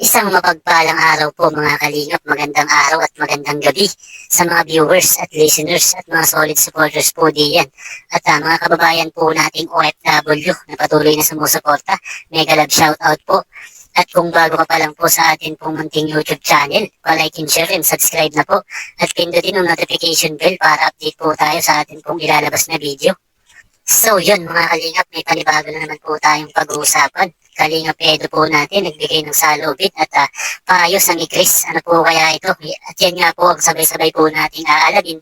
Isang mapagpalang araw po mga kalingap, magandang araw at magandang gabi sa mga viewers at listeners at mga solid supporters po diyan. At mga kababayan po nating OFW na patuloy na sumusuporta, mega love shoutout po. At kung bago ka pa lang po sa atin pong munting YouTube channel, pa-like and share and subscribe na po. At pindutin ang notification bell para update po tayo sa atin pong ilalabas na video. So yun mga kalingap, may panibago na naman po tayong pag-uusapan. Kalingap Edo po natin, nagbigay ng salubin at paayos ang ikris. Ano po kaya ito? At yan nga po ang sabay-sabay po nating aalamin.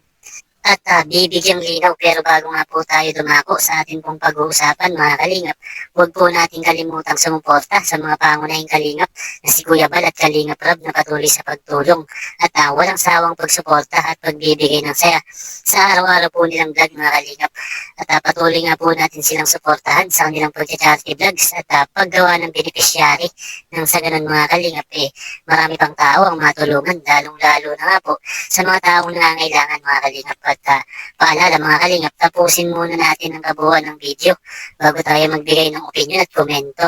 At bibigyang linaw, pero bago nga po tayo dumako sa ating pong pag-uusapan mga kalingap, huwag po natin kalimutang sumuporta sa mga pangunahing kalingap na si Kuya Bal at Kalingap Rob na patuloy sa pagtulong at walang sawang pagsuporta at pagbibigay ng saya sa araw-araw po nilang vlog mga kalingap. At patuloy nga po natin silang suportahan sa kanilang pag-charity vlogs at paggawa ng beneficiary nang sa ganun mga kalingap marami pang tao ang matulungan, lalong-lalo na nga po sa mga taong nangangailangan mga kalingap. At paalala mga kalingap, tapusin muna natin ang kabuuan ng video bago tayo magbigay ng opinion at komento.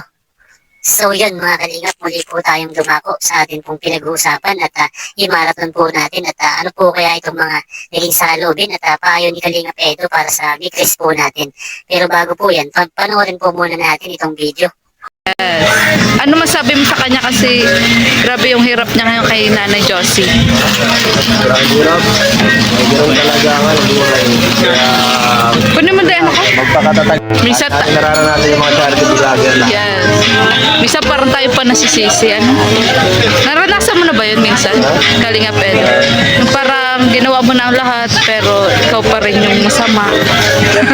So yun mga kalingap, muli po tayong dumako sa atin pong pinag-uusapan at i-marathon po natin at ano po kaya itong mga naging salubin at payo ni Kalingap Edo para sa Mikris po natin. Pero bago po yan, panoorin po muna natin itong video. Yes. Ano masabi mo sa kanya kasi grabe yung hirap niya ngayon kay Nanay Josie? Sobrang hirap. May ganun talaga ang buhay. Kaya Kunin mo din ako. magpakatatag. Minsan At nararanasan yung mga charity vlogger lang. Yes. Minsan parang tayo pa nasisisi. Ano? Naranasan mo na ba yun minsan? Kalingap Edo. Yung parang ginawa mo na ang lahat pero ikaw pa rin yung masama. Pero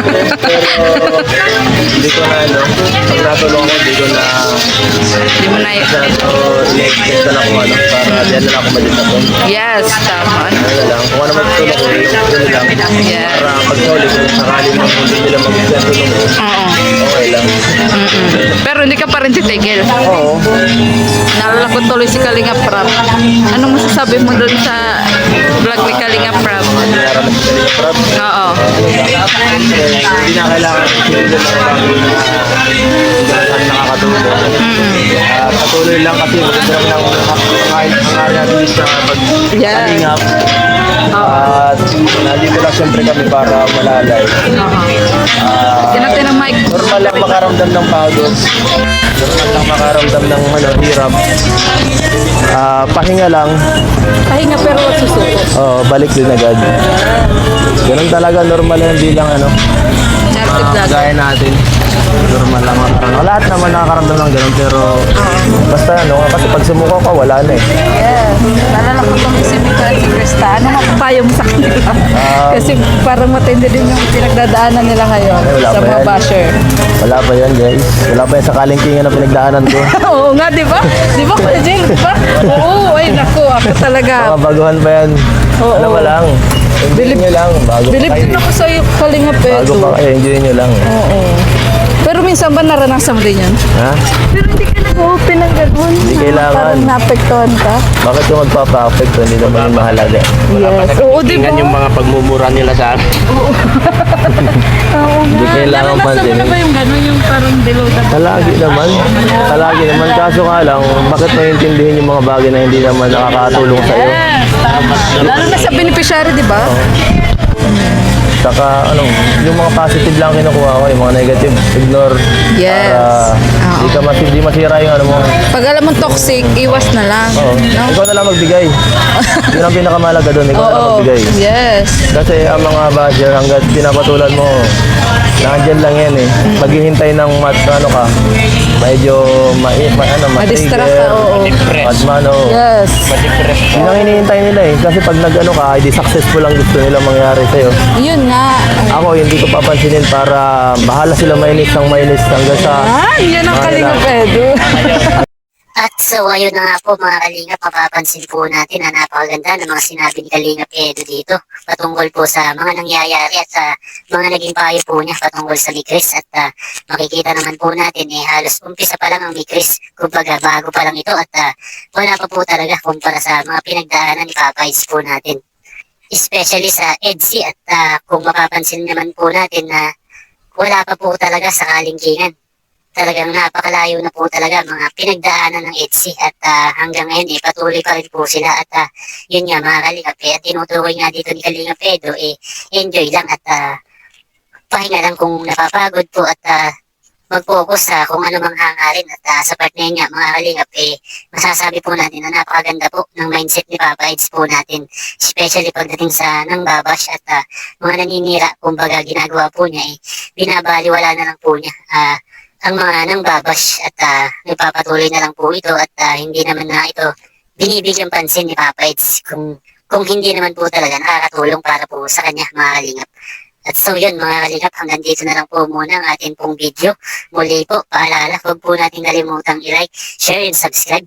hindi ko na pag natulong ko, hindi ko na Hindi mo na i-expect na ako para diyan na lang ako madisapon. Yes, tama. Ano na lang, kung ano matutulong ko, yun lang. Yeah. Para pag-solid, kung sakali mo hindi nila magtulong ko, Oo. okay lang. Pero hindi ka pa rin titigil. Oo. Naalala ko tuloy si Kalingap Prab. Anong masasabi mo doon sa vlog ni Kalingap Prab? Nararamdaman ko sa Prab. Oo. Hindi na kailangan sila ng bagong nakakatulong. Patuloy lang kasi maganda lang ang natin sa pagkalingap. At nandito lang siyempre kami para malalay. Sinatay ng mic. Normal lang makaramdam ng pagod. Normal lang makaramdam ng hirap. Pahinga lang. Pahinga pero susuko. Oo, balik din agad. Ganun talaga, normal lang bilang Charity vlog. gaya natin. Normal lang. Lahat naman nakakaramdam ng ganun pero basta kasi pag sumuko ka, wala na eh. Yes. Naalala ko itong si Mika at si Krista. Ano mapapayo mo sa kanila? Kasi parang matindi din yung pinagdadaanan nila ngayon wala sa pa mga yan. basher. Wala pa yan guys. Wala pa yan sa kalingkingan na pinagdaanan ko. Oo nga, di ba? Di ba, Kuya Jill? Di ba? Oo, ay naku, ako talaga. Mga baguhan pa yan. Oo. Ano ba lang? Enjoy nyo lang. Bago pa Bilib kayo. din ako sa iyo, Kalingap Bago Edo. pa kayo, enjoy nyo lang. Oo. Pero minsan ba naranasan mo din yun? Ha? Pero hindi ka nag-open ng gano'n. Hindi kailangan. Parang naapektuhan ka. Bakit yung magpapa-affect hindi naman yung mahalaga? Yes. Oo, di ba? Tingnan yung mga pagmumura nila sa akin. Oo Hindi nga. kailangan Naranasan mo pansinin. na ba yung gano'n, yung parang below the Palagi naman. Palagi naman. Kaso nga lang, bakit maintindihin yung mga bagay na hindi naman nakakatulong sa'yo? Yes, tama. Lalo na sa beneficiary, di ba? Saka yung mga positive lang kinukuha ko, yung mga negative, ignore. Yes. Para di masira yung mo. Pag alam mong toxic, iwas na lang. Oo. No? Ikaw na lang magbigay. Yun ang pinakamalaga doon, ikaw na lang Oo. magbigay. Yes. Kasi ang mga basher, hanggat pinapatulan mo, nandiyan lang yan eh. Maghihintay ng medyo Ma-distract ka, oo. madman, oo. Yes. Yun ang hinihintay nila eh. Kasi pag ka, hindi successful ang gusto nila mangyari sa'yo. Yun nga. Ako, hindi ko papansinin para bahala sila mainis ng mainis hanggang sa... Yan ang Kalingap Edo. At so ayun na nga po mga kalingap, mapapansin po natin na napakaganda ng mga sinabi ni Kalingap Edo dito patungkol po sa mga nangyayari at sa mga naging payo po niya patungkol sa Mikris. At makikita naman po natin halos umpisa pa lang ang Mikris, kumbaga bago pa lang ito at wala pa po talaga kumpara sa mga pinagdaanan ni Papa Ice po natin. Especially sa EDSI at kung mapapansin naman po natin na wala pa po talaga sa kalingkingan. talagang napakalayo na po talaga mga pinagdaanan ng EDSI at hanggang ngayon patuloy pa rin po sila at yun nga mga Kalingap at tinutukoy nga dito ni Kalingap Edo enjoy lang at pahinga lang kung napapagod po at mag-focus sa kung ano mang hangarin at sa part na yun nga mga Kalingap masasabi po natin na napakaganda po ng mindset ni Papa Eds po natin, especially pagdating sa nang babash at mga naninira, kumbaga ginagawa po niya binabaliwala na lang po niya ang mga nang babash at nagpapatuloy na lang po ito at hindi naman na ito binibigyan pansin ni Papa Eds kung hindi naman po talaga nakakatulong para po sa kanya mga Kalingap. At so yun mga Kalingap, hanggang dito na lang po muna ang ating pong video. Muli po, paalala, huwag po natin kalimutang i-like, share, and subscribe